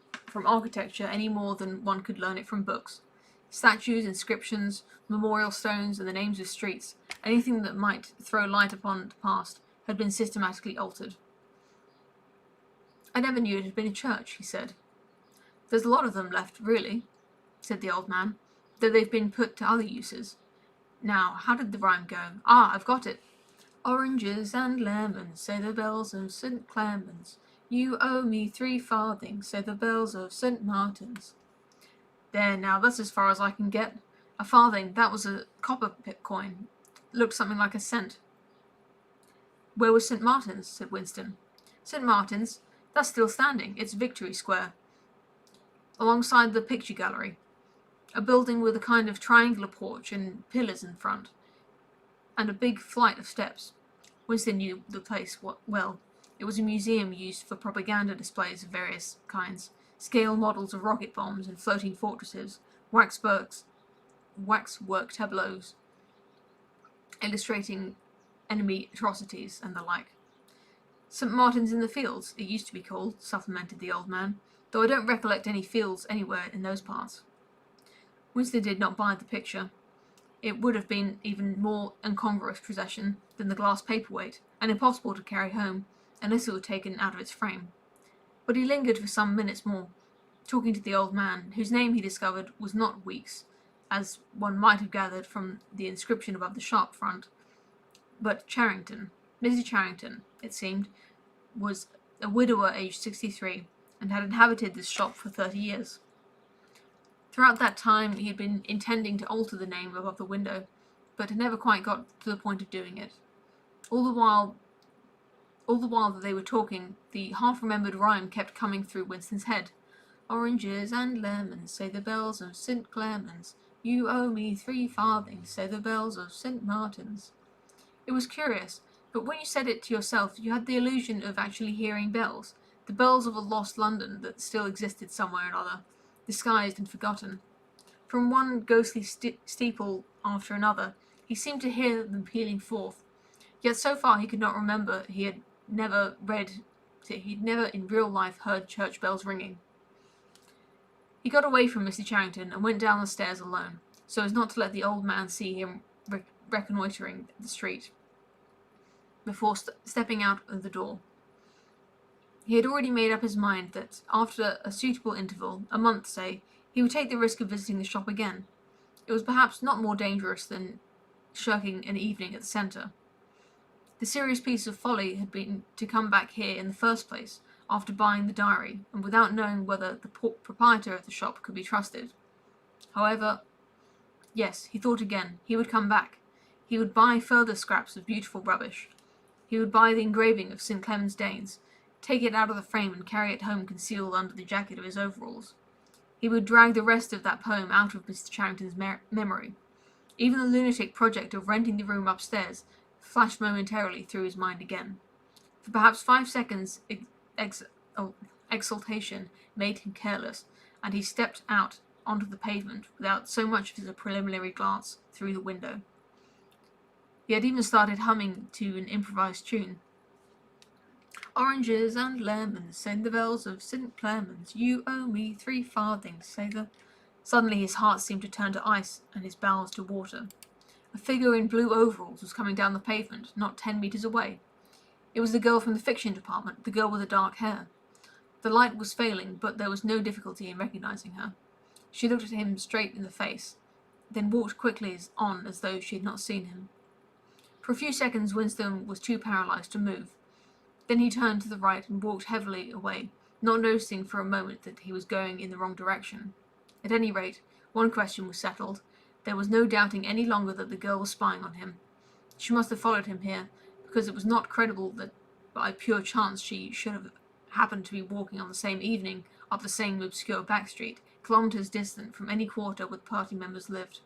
S1: architecture any more than one could learn it from books. Statues, inscriptions, memorial stones, and the names of streets, anything that might throw light upon the past, had been systematically altered. I never knew it had been a church, he said. There's a lot of them left, really, said the old man, though they've been put to other uses. Now, how did the rhyme go? Ah, I've got it. Oranges and lemons, say the bells of St. Clement's. You owe me 3 farthings, say the bells of St. Martin's. There, now, that's as far as I can get. A farthing, that was a copper coin. Looked something like a cent. Where was St. Martin's? Said Winston. St. Martin's? That's still standing. It's Victory Square, alongside the picture gallery. A building with a kind of triangular porch and pillars in front, and a big flight of steps. Winston knew the place well. It was a museum used for propaganda displays of various kinds. Scale models of rocket bombs and floating fortresses, waxwork tableaus illustrating enemy atrocities, and the like. St. Martin's in the Fields, it used to be called, supplemented the old man, though I don't recollect any fields anywhere in those parts. Winston did not buy the picture. It would have been even more incongruous possession than the glass paperweight, and impossible to carry home, unless it were taken out of its frame. But he lingered for some minutes more, talking to the old man, whose name he discovered was not Weeks, as one might have gathered from the inscription above the shop front, but Charrington. Mrs. Charrington, it seemed, was a widower aged 63, and had inhabited this shop for 30 years. Throughout that time he had been intending to alter the name above the window, but had never quite got to the point of doing it. All the while that they were talking, the half-remembered rhyme kept coming through Winston's head. Oranges and lemons, say the bells of St. Clement's. You owe me 3 farthings, say the bells of St. Martin's. It was curious, but when you said it to yourself, you had the illusion of actually hearing bells, the bells of a lost London that still existed somewhere or other, disguised and forgotten. From one ghostly steeple after another, he seemed to hear them pealing forth, yet so far he could not remember he'd never in real life heard church bells ringing. He got away from Mr. Charrington and went down the stairs alone, so as not to let the old man see him reconnoitring the street, before stepping out of the door. He had already made up his mind that, after a suitable interval, a month, say, he would take the risk of visiting the shop again. It was perhaps not more dangerous than shirking an evening at the centre. The serious piece of folly had been to come back here in the first place, after buying the diary, and without knowing whether the proprietor of the shop could be trusted. However, yes, he thought again, he would come back. He would buy further scraps of beautiful rubbish. He would buy the engraving of St. Clement's Danes, take it out of the frame and carry it home concealed under the jacket of his overalls. He would drag the rest of that poem out of Mr. Charrington's memory. Even the lunatic project of renting the room upstairs flashed momentarily through his mind again. For perhaps 5 seconds exultation made him careless, and he stepped out onto the pavement without so much as a preliminary glance through the window. He had even started humming to an improvised tune. Oranges and lemons, say the bells of St. Clement's, you owe me 3 farthings, say the... Suddenly his heart seemed to turn to ice and his bowels to water. A figure in blue overalls was coming down the pavement, not 10 meters away. It was the girl from the fiction department, the girl with the dark hair. The light was failing, but there was no difficulty in recognizing her. She looked at him straight in the face, then walked quickly on as though she had not seen him. For a few seconds Winston was too paralyzed to move. Then he turned to the right and walked heavily away, not noticing for a moment that he was going in the wrong direction. At any rate, one question was settled. There was no doubting any longer that the girl was spying on him. She must have followed him here, because it was not credible that by pure chance she should have happened to be walking on the same evening up the same obscure back street, kilometers distant from any quarter where the party members lived.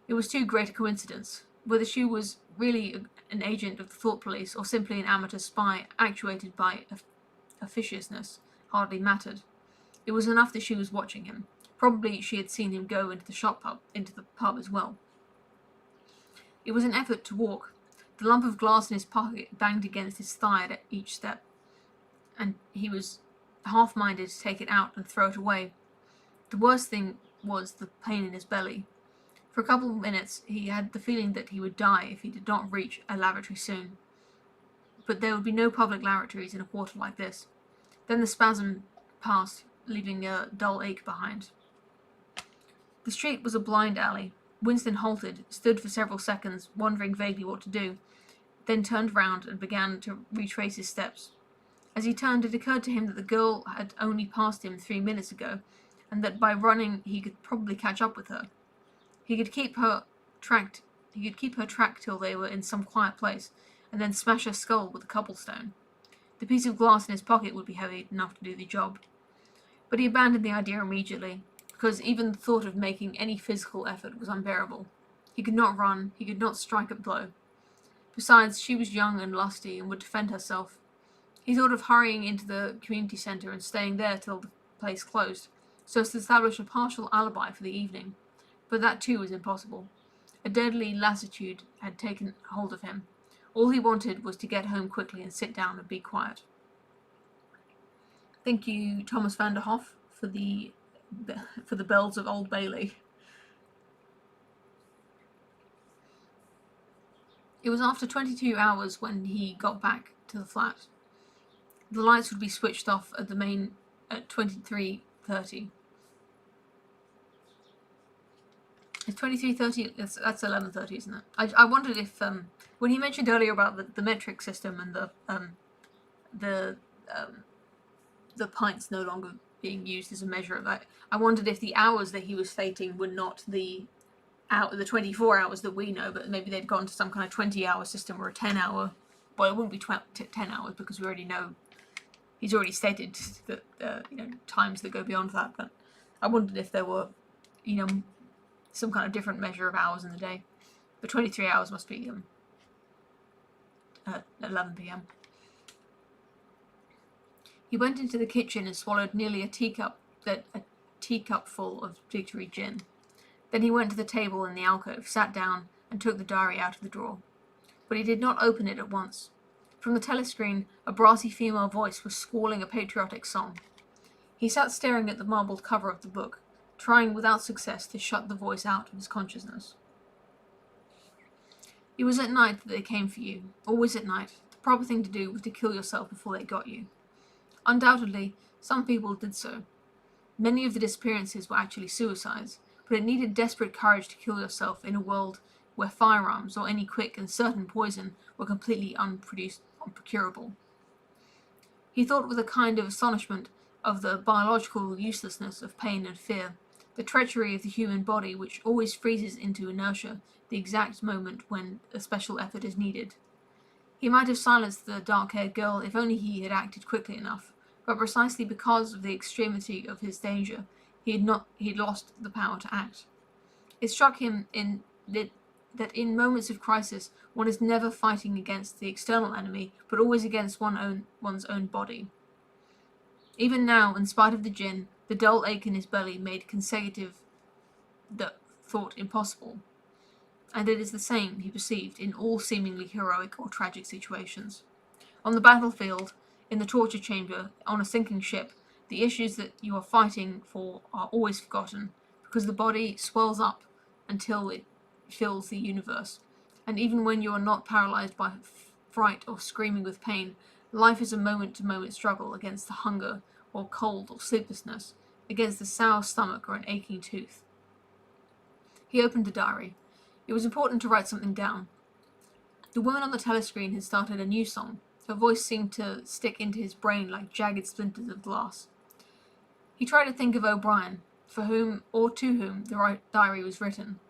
S1: It was too great a coincidence. Whether she was really an agent of the thought police or simply an amateur spy actuated by officiousness hardly mattered. It was enough that she was watching him. Probably she had seen him go into the pub as well. It was an effort to walk. The lump of glass in his pocket banged against his thigh at each step, and he was half-minded to take it out and throw it away. The worst thing was the pain in his belly. For a couple of minutes he had the feeling that he would die if he did not reach a lavatory soon. But there would be no public lavatories in a quarter like this. Then the spasm passed, leaving a dull ache behind. The street was a blind alley. Winston halted, stood for several seconds, wondering vaguely what to do, then turned round and began to retrace his steps. As he turned, it occurred to him that the girl had only passed him 3 minutes ago, and that by running he could probably catch up with her. He could keep her track till they were in some quiet place, and then smash her skull with a cobblestone. The piece of glass in his pocket would be heavy enough to do the job. But he abandoned the idea immediately, because even the thought of making any physical effort was unbearable. He could not run, he could not strike a blow. Besides, she was young and lusty and would defend herself. He thought of hurrying into the community centre and staying there till the place closed, so as to establish a partial alibi for the evening. But that too was impossible. A deadly lassitude had taken hold of him. All he wanted was to get home quickly and sit down and be quiet. Thank you, Thomas van der Hoff, for the bells of Old Bailey. It was after 22 hours when he got back to the flat. The lights would be switched off at the main at 23:30. It's 23:30. That's 11:30, isn't it? I wondered if when he mentioned earlier about the metric system and the pints no longer being used as a measure of that, I wondered if the hours that he was stating were not the 24 hours that we know, but maybe they'd gone to some kind of 20-hour system or a 10-hour. Well, it wouldn't be 10 hours because we already know he's already stated that times that go beyond that. But I wondered if there were some kind of different measure of hours in the day. But 23 hours must be 11 p.m. He went into the kitchen and swallowed nearly a teacupful of Victory gin. Then he went to the table in the alcove, sat down, and took the diary out of the drawer. But he did not open it at once. From the telescreen, a brassy female voice was squalling a patriotic song. He sat staring at the marbled cover of the book, trying without success to shut the voice out of his consciousness. It was at night that they came for you, always at night. The proper thing to do was to kill yourself before they got you. Undoubtedly, some people did so. Many of the disappearances were actually suicides, but it needed desperate courage to kill yourself in a world where firearms or any quick and certain poison were completely unprocurable. He thought with a kind of astonishment of the biological uselessness of pain and fear, the treachery of the human body which always freezes into inertia the exact moment when a special effort is needed. He might have silenced the dark-haired girl if only he had acted quickly enough, but precisely because of the extremity of his danger, he had lost the power to act. It struck him that in moments of crisis one is never fighting against the external enemy, but always against one's own body. Even now, in spite of the gin, The dull ache in his belly made consecutive thought impossible. And it is the same, he perceived, in all seemingly heroic or tragic situations. On the battlefield, in the torture chamber, on a sinking ship, the issues that you are fighting for are always forgotten, because the body swells up until it fills the universe. And even when you are not paralyzed by fright or screaming with pain, life is a moment-to-moment struggle against the hunger or cold or sleeplessness, against a sour stomach or an aching tooth. He opened the diary. It was important to write something down. The woman on the telescreen had started a new song. Her voice seemed to stick into his brain like jagged splinters of glass. He tried to think of O'Brien, for whom or to whom the diary was written,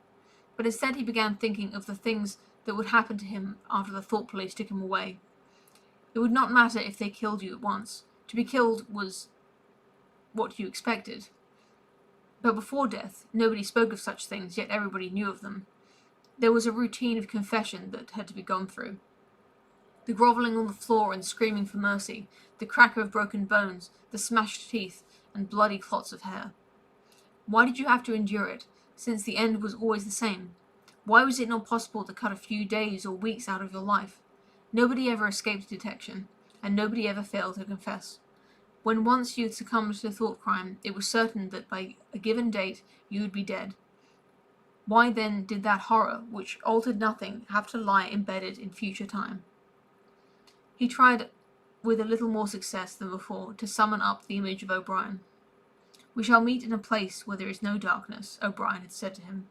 S1: but instead he began thinking of the things that would happen to him after the thought police took him away. It would not matter if they killed you at once. To be killed was what you expected. But before death, nobody spoke of such things, yet everybody knew of them. There was a routine of confession that had to be gone through. The grovelling on the floor and screaming for mercy, the crack of broken bones, the smashed teeth, and bloody clots of hair. Why did you have to endure it, since the end was always the same? Why was it not possible to cut a few days or weeks out of your life? Nobody ever escaped detection, and nobody ever failed to confess. When once you had succumbed to thought crime, it was certain that by a given date you would be dead. Why then did that horror, which altered nothing, have to lie embedded in future time? He tried, with a little more success than before, to summon up the image of O'Brien. "We shall meet in a place where there is no darkness," O'Brien had said to him.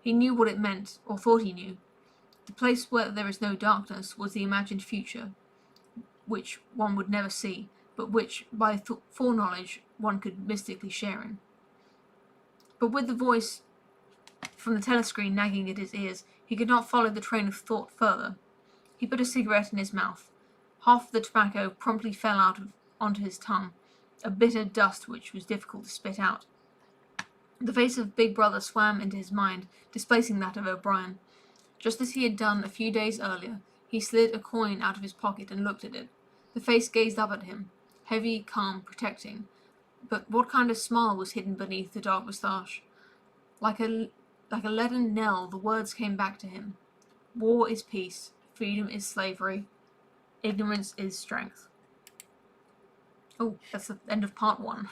S1: He knew what it meant, or thought he knew. The place where there is no darkness was the imagined future, which one would never see, but which, by foreknowledge, one could mystically share in. But with the voice from the telescreen nagging at his ears, he could not follow the train of thought further. He put a cigarette in his mouth. Half of the tobacco promptly fell out onto his tongue, a bitter dust which was difficult to spit out. The face of Big Brother swam into his mind, displacing that of O'Brien. Just as he had done a few days earlier, he slid a coin out of his pocket and looked at it. The face gazed up at him, heavy, calm, protecting. But what kind of smile was hidden beneath the dark moustache? Like a leaden knell, the words came back to him. War is peace, freedom is slavery, ignorance is strength. Oh, that's the end of part 1.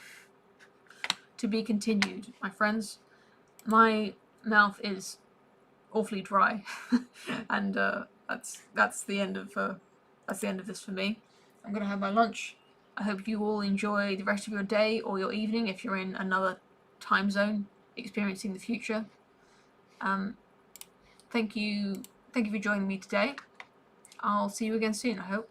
S1: To be continued, my friends. My mouth is awfully dry, and that's the end of this for me. I'm gonna have my lunch. I hope you all enjoy the rest of your day or your evening if you're in another time zone experiencing the future. Thank you for joining me today. I'll see you again soon, I hope.